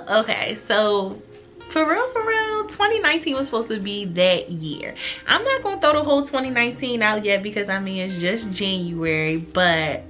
Okay, so for real, 2019 was supposed to be that year. I'm not gonna throw the whole 2019 out yet because I mean it's just January, but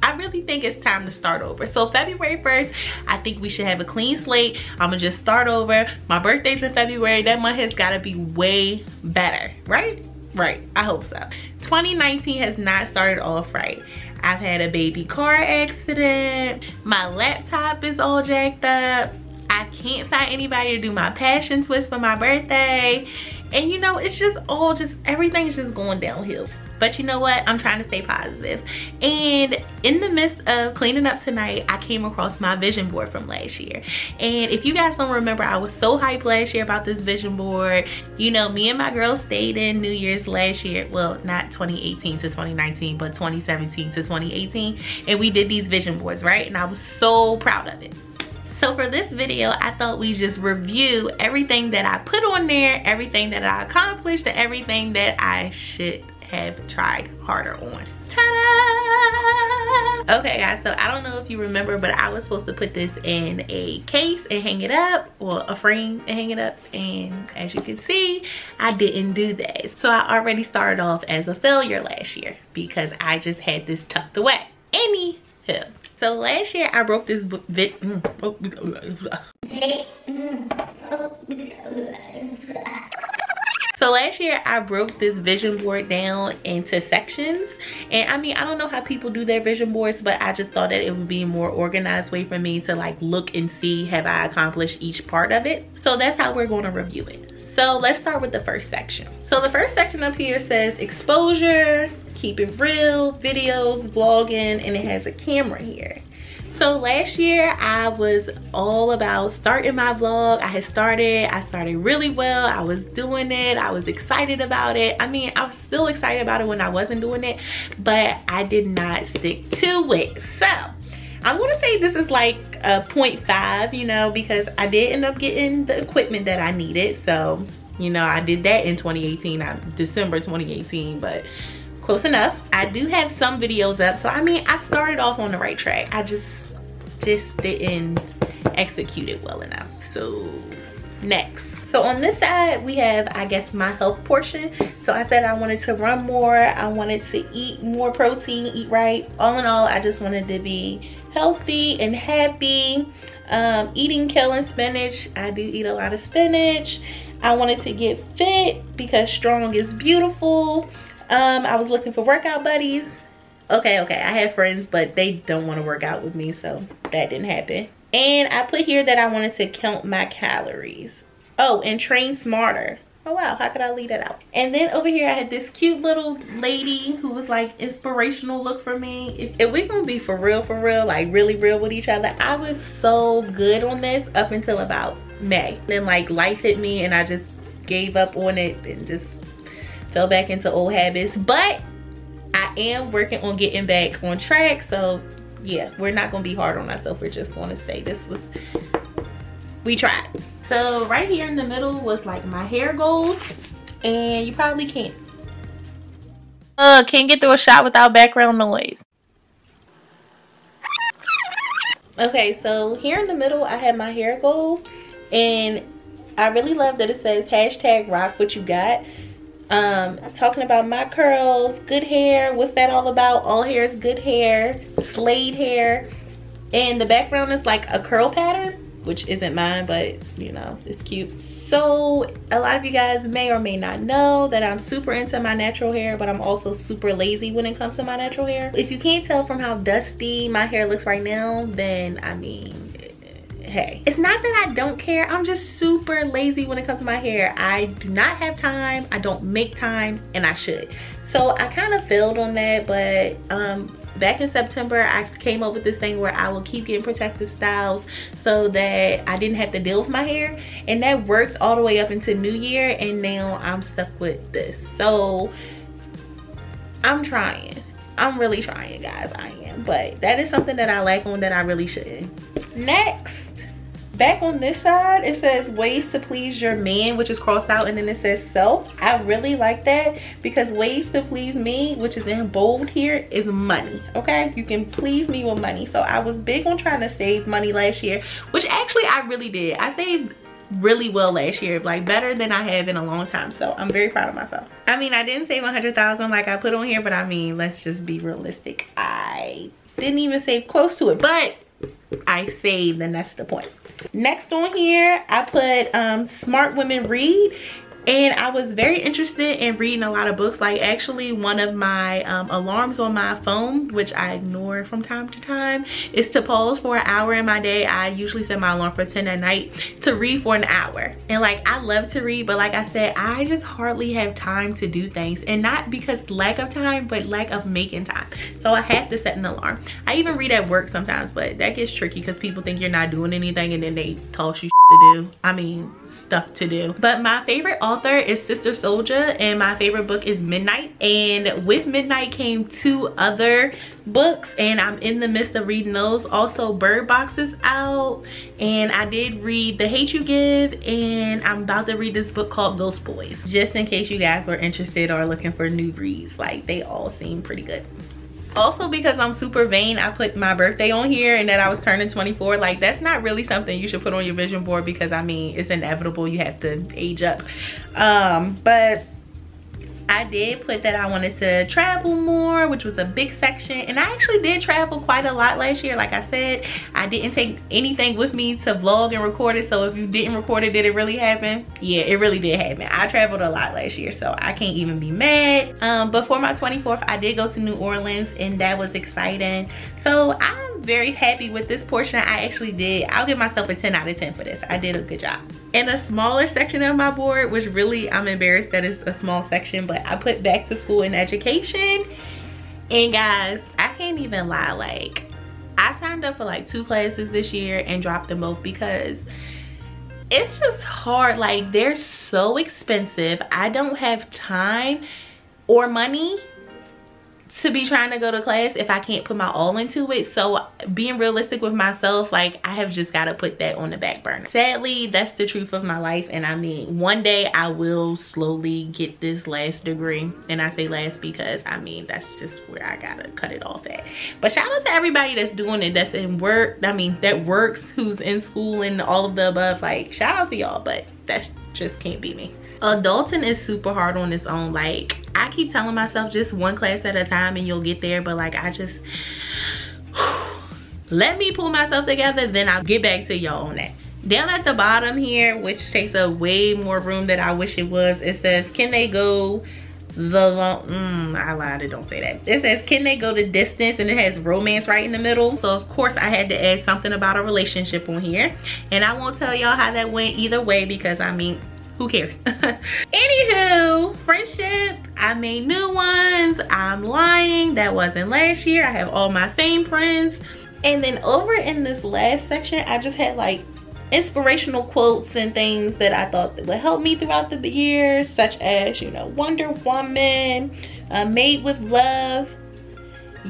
I really think it's time to start over. So February 1st, I think we should have a clean slate. I'm gonna just start over. My birthday's in February. That month has gotta be way better, right? Right, I hope so. 2019 has not started off right. I've had a baby car accident. My laptop is all jacked up. I can't find anybody to do my passion twist for my birthday. And you know, it's just all everything's just going downhill. But you know what? I'm trying to stay positive. And in the midst of cleaning up tonight, I came across my vision board from last year. And if you guys don't remember, I was so hyped last year about this vision board. You know, me and my girls stayed in New Year's last year. Well, not 2018 to 2019, but 2017 to 2018. And we did these vision boards, right? And I was so proud of it. So for this video, I thought we'd just review everything that I put on there, everything that I accomplished, and everything that I should have tried harder on. Ta-da! Okay guys, so I don't know if you remember, but I was supposed to put this in a case and hang it up, or a frame and hang it up, and as you can see, I didn't do that. So I already started off as a failure last year because I just had this tucked away. Anywho, so last year I broke this So last year I broke this vision board down into sections, and I mean, I don't know how people do their vision boards, but I just thought that it would be a more organized way for me to like look and see have I accomplished each part of it. So that's how we're going to review it. So let's start with the first section. So the first section up here says exposure, keep it real, videos, vlogging, and it has a camera here. So last year I was all about starting my vlog. I started really well. I was doing it. I was excited about it. I mean, I was still excited about it when I wasn't doing it, but I did not stick to it. So I'm gonna say this is like a 0.5, you know, because I did end up getting the equipment that I needed. So, you know, I did that in 2018, December 2018, but close enough. I do have some videos up, so I mean, I started off on the right track. I just didn't execute it well enough. So next, so on this side we have, I guess, my health portion. So I said I wanted to run more, I wanted to eat more protein, eat right. All in all, I just wanted to be healthy and happy. Eating kale and spinach. I do eat a lot of spinach. I wanted to get fit because strong is beautiful. I was looking for workout buddies. Okay, I had friends, but they don't want to work out with me, so that didn't happen. And I put here that I wanted to count my calories. Oh, and train smarter. Oh wow, how could I leave that out? And then over here I had this cute little lady who was like inspirational look for me. If we're gonna be for real, like really real with each other, I was so good on this up until about May. Then like life hit me and I just gave up on it and just fell back into old habits. But I am working on getting back on track. So yeah, we're not gonna be hard on ourselves. We're just gonna say we tried. So right here in the middle was like my hair goals, and you probably can't get through a shot without background noise. Okay, so here in the middle I have my hair goals, and I really love that it says hashtag rock what you got. Talking about my curls, good hair. What's that all about? All hair is good hair, slayed hair. And the background is like a curl pattern, which isn't mine, but you know, it's cute. So a lot of you guys may or may not know that I'm super into my natural hair, but I'm also super lazy when it comes to my natural hair. If you can't tell from how dusty my hair looks right now, then I mean, hey, it's not that I don't care, I'm just super lazy when it comes to my hair. I do not have time, I don't make time, and I should. So I kind of failed on that, but back in September I came up with this thing where I will keep getting protective styles so that I didn't have to deal with my hair, and that worked all the way up into New Year, and now I'm stuck with this. So I'm trying, I'm really trying, guys, I am, but that is something that I lack on that I really shouldn't. Next, back on this side, it says ways to please your man, which is crossed out, and then it says self. I really like that because ways to please me, which is in bold here, is money. Okay, you can please me with money. So I was big on trying to save money last year, which actually actually, I really did. I saved really well last year, like better than I have in a long time, so I'm very proud of myself. I mean, I didn't save 100,000 like I put on here, but I mean, let's just be realistic. I didn't even save close to it, but I saved, and that's the point. Next on here, I put Smart Women Read. And I was very interested in reading a lot of books. Like, actually, one of my alarms on my phone, which I ignore from time to time, is to pause for an hour in my day. I usually set my alarm for 10 at night to read for an hour. And like, I love to read, but like I said, I just hardly have time to do things. And not because lack of time, but lack of making time. So I have to set an alarm. I even read at work sometimes, but that gets tricky because people think you're not doing anything and then they toss you to do. I mean, stuff to do. But my favorite author is Sister Soldier, and my favorite book is Midnight. And with Midnight came 2 other books, and I'm in the midst of reading those. Also, Bird Box is out, and I did read The Hate You Give, and I'm about to read this book called Ghost Boys, just in case you guys were interested or looking for new reads. Like, they all seem pretty good. Also, because I'm super vain, I put my birthday on here and that I was turning 24. Like, that's not really something you should put on your vision board because, I mean, it's inevitable. You have to age up. But I did put that I wanted to travel more, which was a big section. And I actually did travel quite a lot last year. Like I said, I didn't take anything with me to vlog and record it. So if you didn't record it, did it really happen? Yeah, it really did happen. I traveled a lot last year, so I can't even be mad. But for my 24th, I did go to New Orleans, and that was exciting. So I'm very happy with this portion. I actually did. I'll give myself a 10 out of 10 for this. I did a good job. In a smaller section of my board, which really, I'm embarrassed that it's a small section, but I put back to school and education. And guys, I can't even lie, like, I signed up for like 2 classes this year and dropped them both because it's just hard. Like, they're so expensive. I don't have time or money to be trying to go to class if I can't put my all into it. So being realistic with myself, like, I have just got to put that on the back burner. Sadly, that's the truth of my life. And I mean, one day I will slowly get this last degree. And I say last because, I mean, that's just where I gotta cut it off at. But shout out to everybody that's doing it, that's in work, I mean, that works, who's in school and all of the above. Like, shout out to y'all, but that just can't be me. Adulting is super hard on its own. Like, I keep telling myself just one class at a time and you'll get there, but like, I just let me pull myself together, then I'll get back to y'all on that. Down at the bottom here, which takes up way more room than I wish it was, it says, can they go the long, I lied, it don't say that. It says, can they go the distance, and it has romance right in the middle. So of course I had to add something about a relationship on here, and I won't tell y'all how that went either way because, I mean, who cares? Anywho, friendship, I made new ones. I'm lying, that wasn't last year. I have all my same friends. And then over in this last section, I just had like inspirational quotes and things that I thought that would help me throughout the year, such as, you know, Wonder Woman, Made with Love,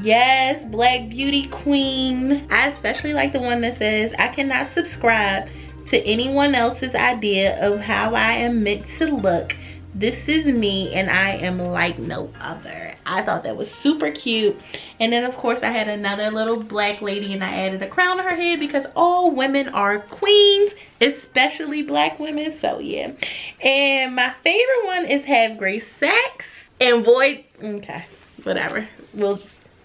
yes, Black Beauty Queen. I especially like the one that says, I cannot subscribe to anyone else's idea of how I am meant to look. This is me, and I am like no other. I thought that was super cute. And then of course I had another little black lady, and I added a crown on her head because all women are queens, especially black women. So yeah. And my favorite one is Have Great Sex. And boy, okay, whatever, we'll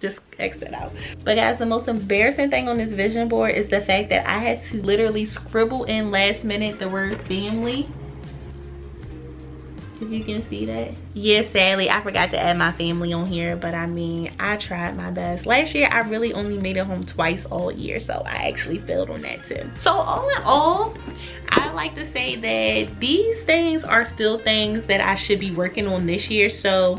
just X that out. But guys, the most embarrassing thing on this vision board is the fact that I had to literally scribble in last minute the word family. If you can see that. Yeah, sadly, I forgot to add my family on here, but I mean, I tried my best. Last year, I really only made it home twice all year, so I actually failed on that too. So all in all, I like to say that these things are still things that I should be working on this year. So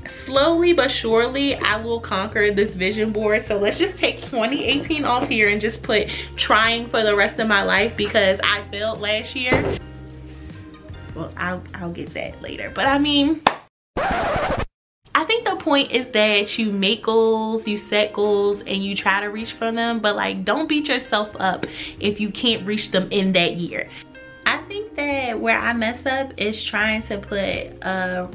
slowly but surely, I will conquer this vision board. So let's just take 2018 off here and just put trying for the rest of my life because I failed last year. Well, I'll get that later. But I mean, I think the point is that you make goals, you set goals, and you try to reach for them. But like, don't beat yourself up if you can't reach them in that year. I think that where I mess up is trying to put a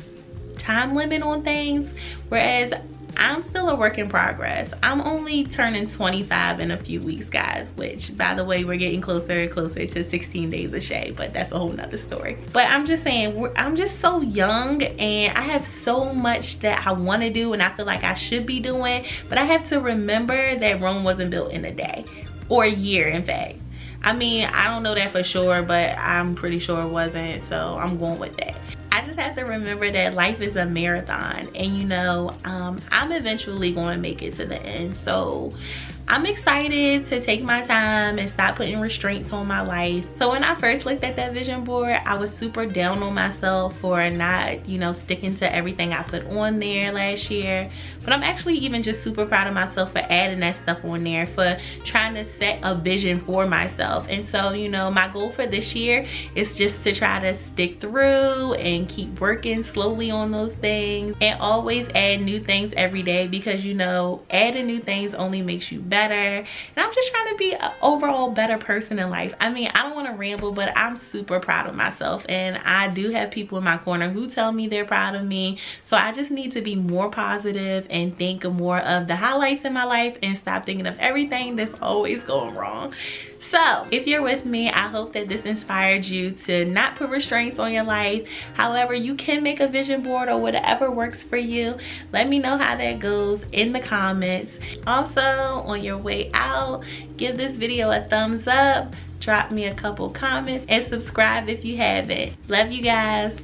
time limit on things. Whereas I'm still a work in progress. I'm only turning 25 in a few weeks, guys, which, by the way, we're getting closer and closer to 16 days of Shay, but that's a whole nother story. But I'm just saying, I'm just so young and I have so much that I want to do and I feel like I should be doing, but I have to remember that Rome wasn't built in a day or a year, in fact. I mean, I don't know that for sure, but I'm pretty sure it wasn't, so I'm going with that. I just have to remember that life is a marathon, and you know, I'm eventually going to make it to the end. So I'm excited to take my time and stop putting restraints on my life. So when I first looked at that vision board, I was super down on myself for not, you know, sticking to everything I put on there last year. But I'm actually even just super proud of myself for adding that stuff on there, for trying to set a vision for myself. And so, you know, my goal for this year is just to try to stick through and keep working slowly on those things and always add new things every day, because, you know, adding new things only makes you better. And I'm just trying to be an overall better person in life. I mean, I don't want to ramble, but I'm super proud of myself, and I do have people in my corner who tell me they're proud of me. So I just need to be more positive and think more of the highlights in my life and stop thinking of everything that's always going wrong. So if you're with me, I hope that this inspired you to not put restraints on your life. However, you can make a vision board or whatever works for you. Let me know how that goes in the comments. Also, on your way out, give this video a thumbs up, drop me a couple comments, and subscribe if you haven't. Love you guys.